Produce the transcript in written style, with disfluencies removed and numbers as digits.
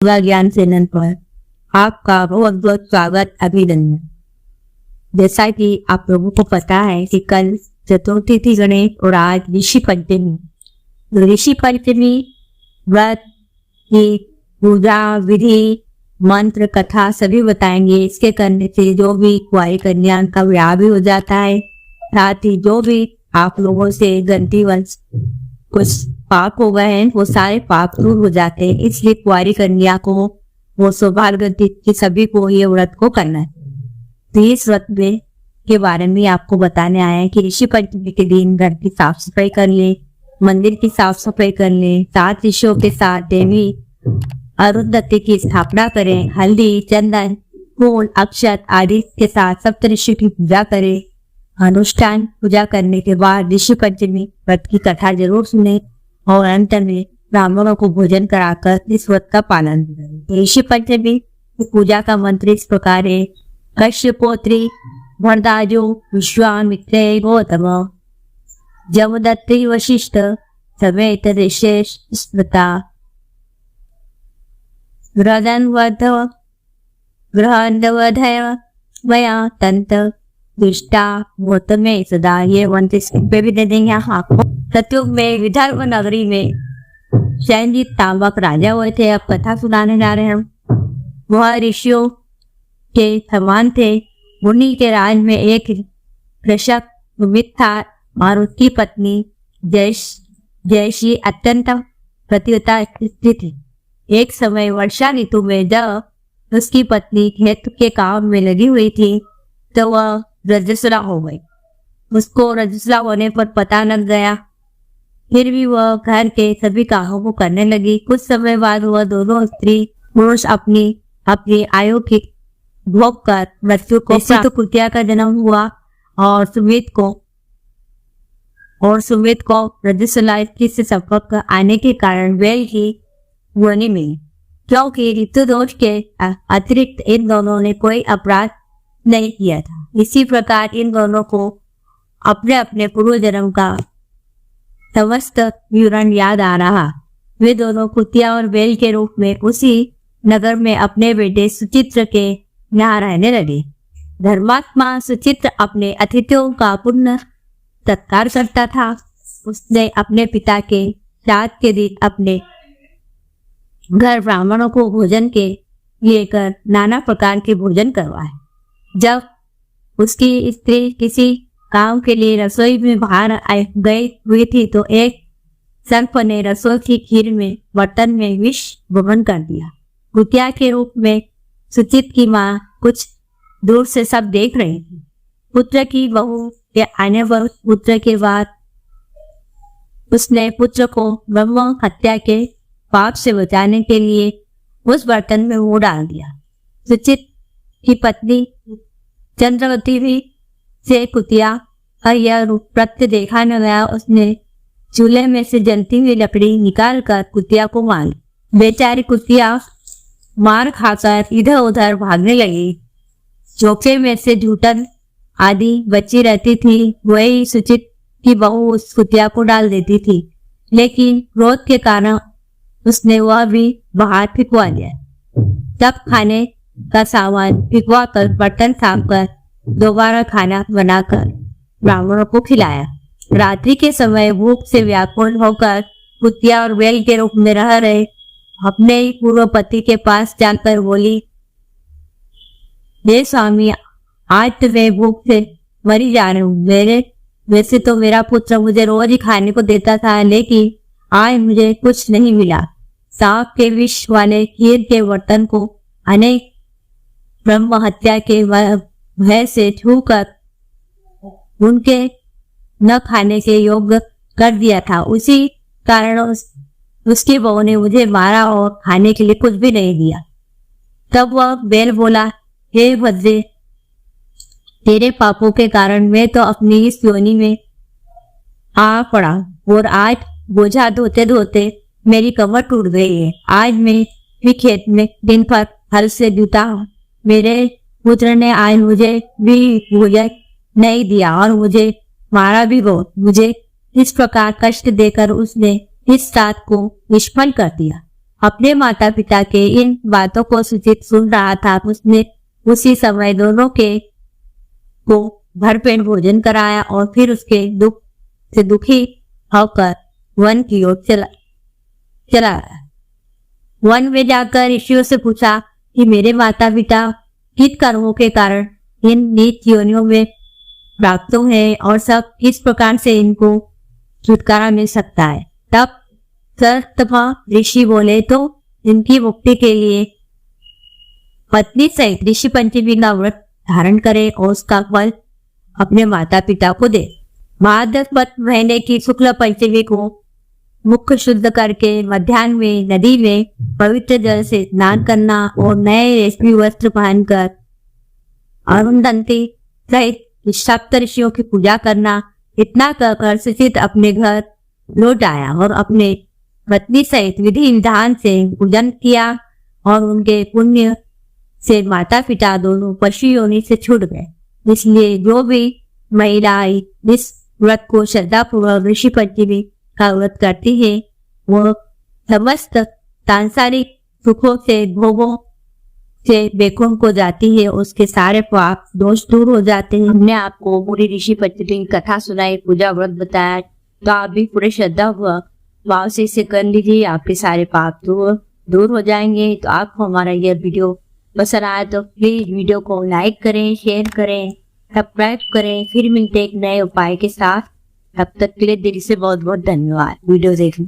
युवा ज्ञान चैनल पर आपका बहुत बहुत स्वागत, अभिनंदन। जैसा कि आप लोगों को पता है कि कल चतुर्थी थी गणेश और आज ऋषि पंचमी। ऋषि पंचमी व्रत की पूजा विधि, मंत्र, कथा सभी बताएंगे। इसके करने से जो भी कुंवारी कन्या का विवाह भी हो जाता है, साथ ही जो भी आप लोगों से गलती वंश कुछ पाप हो गए हैं वो सारे पाप दूर हो जाते हैं। इसलिए कुंवारी कन्या को वो सौभाग्यवती की सभी को ये व्रत को करना है। तो इस व्रत में के बारे में आपको बताने आए हैं कि ऋषि पंचमी के दिन घर की साफ सफाई कर ले, मंदिर की साफ सफाई कर ले, 7 ऋषियों के साथ देवी अरुंधति की स्थापना करें, हल्दी, चंदन, फूल, अक्षत आदि के साथ सप्तऋषि की पूजा करें। अनुष्ठान पूजा करने के बाद ऋषि पंचमी व्रत की कथा जरूर सुने और अंत में ब्राह्मणों को भोजन कराकर इस व्रत का पालन करें। ऋषि पंचमी की पूजा का मंत्र इस प्रकार है: कश्यपोत्री भरदाजो विश्वामित्रे गौतम जमदत्ति वशिष्ठ समेत ऋषेश स्मृता ग्रहणवधय मया तंत दुष्टा गौतमे सदा। ये मंत्र पे भी दे देंगे आपको। सतयुग में विदर्भ नगरी में शैनजीत तांबक राजा हुए थे। अब कथा सुनाने जा रहे हैं हम। वह ऋषियों के समान थे। मुनि के राज में एक कृषक सुमित था और उसकी पत्नी जयशी अत्यंत पतिव्रता स्त्री थी। एक समय वर्षा ऋतु में जब उसकी पत्नी खेत के काम में लगी हुई थी तो वह रजस्वला हो गई। उसको रजस्वला होने पर पता लग गया, फिर भी वह घर के सभी कामों को करने लगी। कुछ समय बाद वह दोनों स्त्री पुरुष अपनी आयु की भोग कर मृत्यु को तो कुतिया का जन्म हुआ और सुमित को रजस्वला स्त्री से संपर्क आने के कारण वेल की योनि मिली, क्योंकि ऋतु दोष के अतिरिक्त इन दोनों ने कोई अपराध नहीं किया था। इसी प्रकार इन दोनों को अपने अपने पूर्व जन्म का समस्त विवरण याद आ रहा। वे दोनों कुतिया और बैल के रूप में उसी नगर में अपने बेटे सुचित्र के यहाँ रहने लगे। धर्मात्मा सुचित्र अपने अतिथियों का पुण्य सत्कार करता था। उसने अपने पिता के श्राद्ध के दिन अपने घर ब्राह्मणों को भोजन के लिए कर नाना प्रकार के भोजन करवाए। जब उसकी स्त्री किसी काम के लिए रसोई में बाहर गई हुई थी तो एक सर्प ने रसोई की खीर में बर्तन में विष वमन कर दिया। कुतिया के रूप में सुचित की माँ कुछ दूर से सब देख रही थी। पुत्र की बहू के आने पर पुत्र के बाद उसने पुत्र को ब्रह्म हत्या के पाप से बचाने के लिए उस बर्तन में वो डाल दिया। सुचित की पत्नी चंद्रवती भी से कुतिया का यह प्रत्य देखा न गया। उसने चूल्हे में से जलती हुई लकड़ी निकाल कर कुतिया को मारी। बेचारी कुतिया मार खाकर इधर उधर भागने लगी। चौके में से जूठन आदि बची रहती थी, वही सुचित की बहू उस कुतिया को डाल देती थी, लेकिन क्रोध के कारण उसने वह भी बाहर फिकवा दिया। तब खाने का सामान फिकवा कर बर्तन साफ कर दोबारा खाना बनाकर ब्राह्मणों को खिलाया। रात्रि के समय भूख से व्याकुल होकर कुतिया और बैल के रूप में रह रहे अपने ही पूर्व पति के पास जाकर बोली, हे स्वामी, आज तो मैं भूख से मरी जा रही हूँ। वैसे तो मेरा पुत्र मुझे रोज ही खाने को देता था, लेकिन आज मुझे कुछ नहीं मिला। सांप के विष वाले खीर के बर्तन को अनेक ब्रह्म हत्या के भय से छूकर उनके न खाने के योग्य कर दिया था। उसी कारण उसकी बहू ने मुझे मारा और खाने के लिए कुछ भी नहीं दिया। तब वह बैल बोला, हे भद्रे, तेरे पापों के कारण मैं तो अपनी इस योनि में आ पड़ा और आज बोझा धोते धोते मेरी कमर टूट गई है। आज मैं भी खेत में दिन भर हल से जूता हूँ। मेरे पुत्र ने आज मुझे भी भोजन नहीं दिया और मुझे मारा भी बहुत। मुझे इस प्रकार कष्ट देकर उसने इस रात को निष्फल कर दिया। अपने माता पिता के इन बातों को सुचित सुन रहा था। उसने उसी समय दोनों के को भरपेट भोजन कराया और फिर उसके दुख से दुखी होकर वन की ओर चला। वन में जाकर ऋषियों से पूछा कि मेरे माता पिता किन कर्मों के कारण इन नीच योनियों में प्राप्त हैं और सब किस प्रकार से इनको छुटकारा मिल सकता है। तब सर्वतमा ऋषि बोले तो इनकी मुक्ति के लिए पत्नी सहित ऋषि पंचमी का व्रत धारण करे और उसका फल अपने माता पिता को दे। भाद्रपद महीने की शुक्ल पंचमी को मुख शुद्ध करके मध्याह्न में नदी में पवित्र जल से स्नान करना और नए रेशमी वस्त्र पहनकर अरुंधति सहित सप्त ऋषियों की पूजा करना। इतना कहकर सुचित अपने घर लौट आया और अपने पत्नी सहित विधि विधान से पूजन किया और उनके पुण्य से माता पिता दोनों पशु योनि से छूट गए। इसलिए जो भी महिलाएं इस व्रत को श्रद्धापूर्वक ऋषि पंचमी का व्रत करती है वो समस्त सांसारिक सुखों से भोगों से बेकुंठ को जाती है। उसके सारे पाप दोष दूर हो जाते हैं। हमने आपको पूरी ऋषि पंचमी की कथा सुनाई, पूजा व्रत बताया, तो आप भी पूरे श्रद्धा भाव से इसे कर लीजिए, आपके सारे पाप दूर हो जाएंगे। तो आपको हमारा यह वीडियो पसंद आया तो प्लीज वीडियो को लाइक करें, शेयर करें, सब्सक्राइब करें। फिर मिलते एक नए उपाय के साथ, तब तक के लिए दिल से बहुत बहुत धन्यवाद वीडियो देखने।